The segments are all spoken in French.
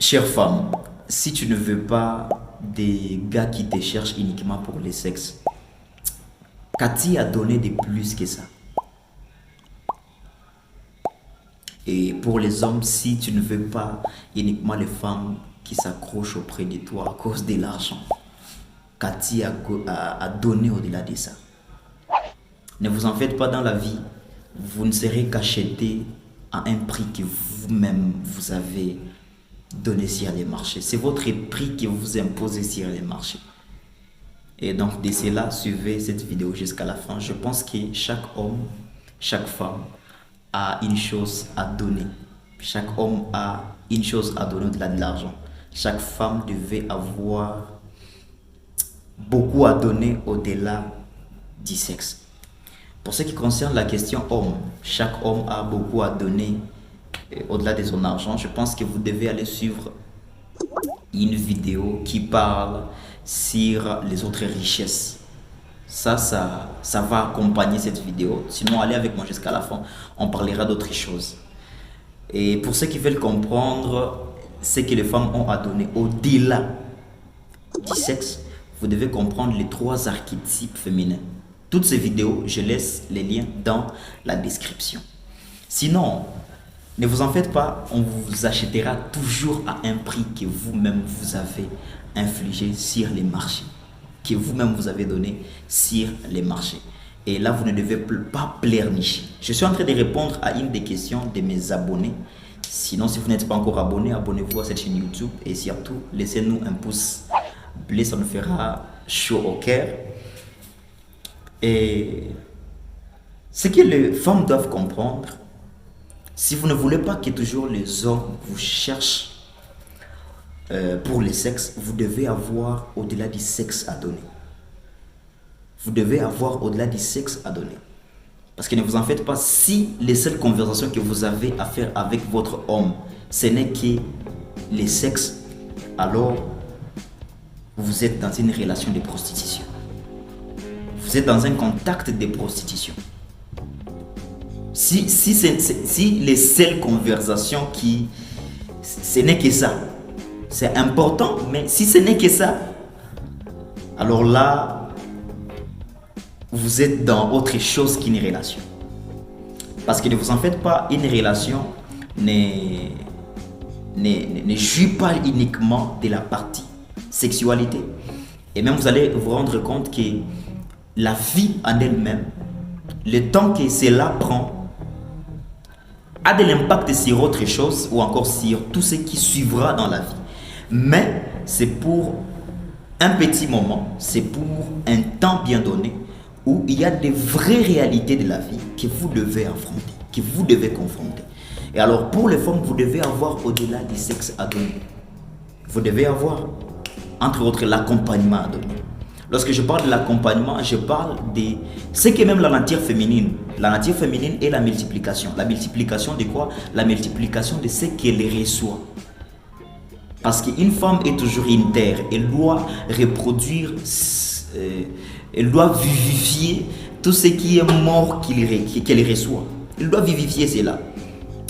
Chère femme, si tu ne veux pas des gars qui te cherchent uniquement pour les sexes, Cathy a donné de plus que ça. Et pour les hommes, si tu ne veux pas uniquement les femmes qui s'accrochent auprès de toi à cause de l'argent, Cathy a donné au-delà de ça. Ne vous en faites pas dans la vie, vous ne serez qu'acheté à un prix que vous-même vous avez donné sur les marchés. C'est votre prix que vous imposez sur les marchés. Et donc de cela, suivez cette vidéo jusqu'à la fin. Je pense que chaque homme, chaque femme a une chose à donner. Chaque homme a une chose à donner au-delà de l'argent. Chaque femme devait avoir beaucoup à donner au-delà du sexe. Pour ce qui concerne la question homme, chaque homme a beaucoup à donner au-delà de son argent. Je pense que vous devez aller suivre une vidéo qui parle sur les autres richesses. Ça va accompagner cette vidéo. Sinon, allez avec moi jusqu'à la fin. On parlera d'autres choses. Et pour ceux qui veulent comprendre ce que les femmes ont à donner au-delà du sexe, vous devez comprendre les 3 archétypes féminins. Toutes ces vidéos, je laisse les liens dans la description. Sinon, ne vous en faites pas, on vous achètera toujours à un prix que vous-même vous avez infligé sur les marchés, que vous-même vous avez donné sur les marchés. Et là, vous ne devez pas pleurnicher. Je suis en train de répondre à une des questions de mes abonnés. Sinon, si vous n'êtes pas encore abonné, abonnez-vous à cette chaîne YouTube et surtout, laissez-nous un pouce bleu, ça nous fera chaud au cœur. Et ce que les femmes doivent comprendre, si vous ne voulez pas que toujours les hommes vous cherchent pour les sexes, vous devez avoir au-delà du sexe à donner. Vous devez avoir au-delà du sexe à donner. Parce que ne vous en faites pas, si les seules conversations que vous avez à faire avec votre homme, ce n'est que les sexes, alors vous êtes dans une relation de prostitution. Vous êtes dans un contact de prostitution. Si les seules conversations ce n'est que ça, c'est important, mais si ce n'est que ça, alors là, vous êtes dans autre chose qu'une relation. Parce que ne vous en faites pas, une relation ne jouit pas uniquement de la partie sexualité. Et même vous allez vous rendre compte que la vie en elle-même, le temps que cela prend, a de l'impact sur autre chose ou encore sur tout ce qui suivra dans la vie. Mais c'est pour un petit moment, c'est pour un temps bien donné où il y a des vraies réalités de la vie que vous devez affronter, que vous devez confronter. Et alors pour les femmes, vous devez avoir au-delà du sexe à donner. Vous devez avoir, entre autres, l'accompagnement à donner. Lorsque je parle de l'accompagnement, je parle de ce qu'est même la nature féminine. La nature féminine est la multiplication. La multiplication de quoi? La multiplication de ce qu'elle reçoit. Parce qu'une femme est toujours une terre. Elle doit reproduire, elle doit vivifier tout ce qui est mort qu'elle reçoit. Elle doit vivifier cela.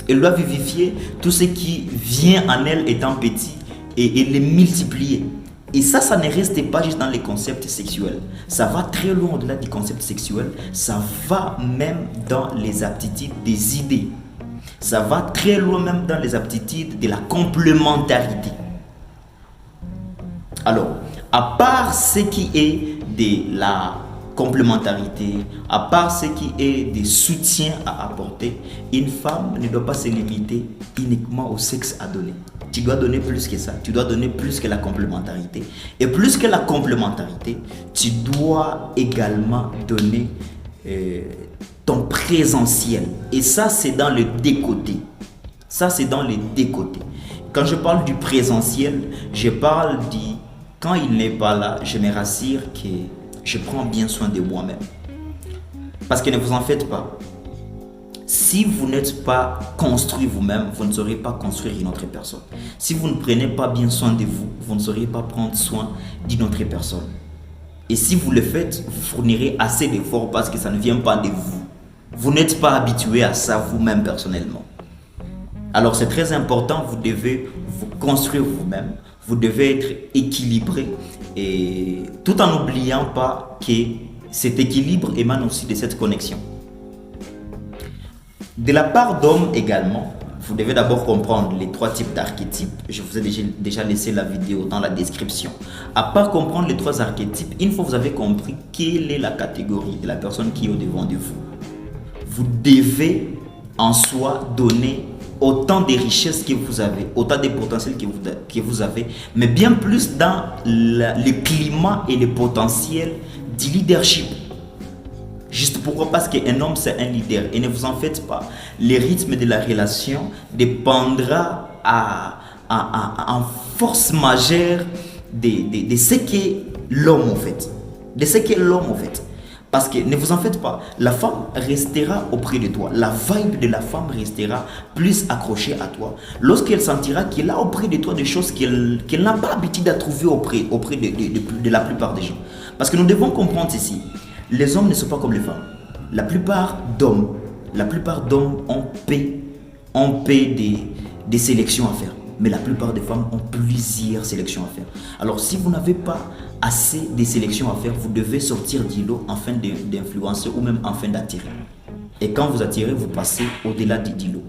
Elle doit vivifier tout ce qui vient en elle étant petit et les multiplier. Et ça ne reste pas juste dans les concepts sexuels. Ça va très loin au-delà du concept sexuel. Ça va même dans les aptitudes des idées. Ça va très loin même dans les aptitudes de la complémentarité. Alors, à part ce qui est de la complémentarité, à part ce qui est des soutiens à apporter, une femme ne doit pas se limiter uniquement au sexe à donner. Tu dois donner plus que ça, tu dois donner plus que la complémentarité. Et plus que la complémentarité, tu dois également donner ton présentiel. Et ça, c'est dans le décoté. Ça, c'est dans les décotés. Quand je parle du présentiel, je parle du... Quand il n'est pas là, je me rassure que je prends bien soin de moi-même. Parce que ne vous en faites pas. Si vous n'êtes pas construit vous-même, vous ne saurez pas construire une autre personne. Si vous ne prenez pas bien soin de vous, vous ne saurez pas prendre soin d'une autre personne. Et si vous le faites, vous fournirez assez d'efforts parce que ça ne vient pas de vous. Vous n'êtes pas habitué à ça vous-même personnellement. Alors c'est très important, vous devez vous construire vous-même, vous devez être équilibré et tout en n'oubliant pas que cet équilibre émane aussi de cette connexion. De la part d'hommes également, vous devez d'abord comprendre les 3 types d'archétypes. Je vous ai déjà laissé la vidéo dans la description. À part comprendre les 3 archétypes, une fois que vous avez compris quelle est la catégorie de la personne qui est au devant de vous, vous devez en soi donner autant de richesses que vous avez, autant de potentiel que vous avez, mais bien plus dans le climat et le potentiel du leadership. Juste pourquoi? Parce qu'un homme c'est un leader et ne vous en faites pas. Le rythme de la relation dépendra en force majeure de ce qu'est l'homme en fait. De ce qu'est l'homme en fait. Parce que ne vous en faites pas, la femme restera auprès de toi. La vibe de la femme restera plus accrochée à toi lorsqu'elle sentira qu'elle a auprès de toi des choses qu'elle n'a pas l'habitude à trouver auprès de la plupart des gens. Parce que nous devons comprendre ici, les hommes ne sont pas comme les femmes. La plupart d'hommes ont des sélections à faire. Mais la plupart des femmes ont plusieurs sélections à faire. Alors si vous n'avez pas assez de sélections à faire, vous devez sortir du lot afin d'influencer ou même afin d'attirer. Et quand vous attirez, vous passez au-delà du lot.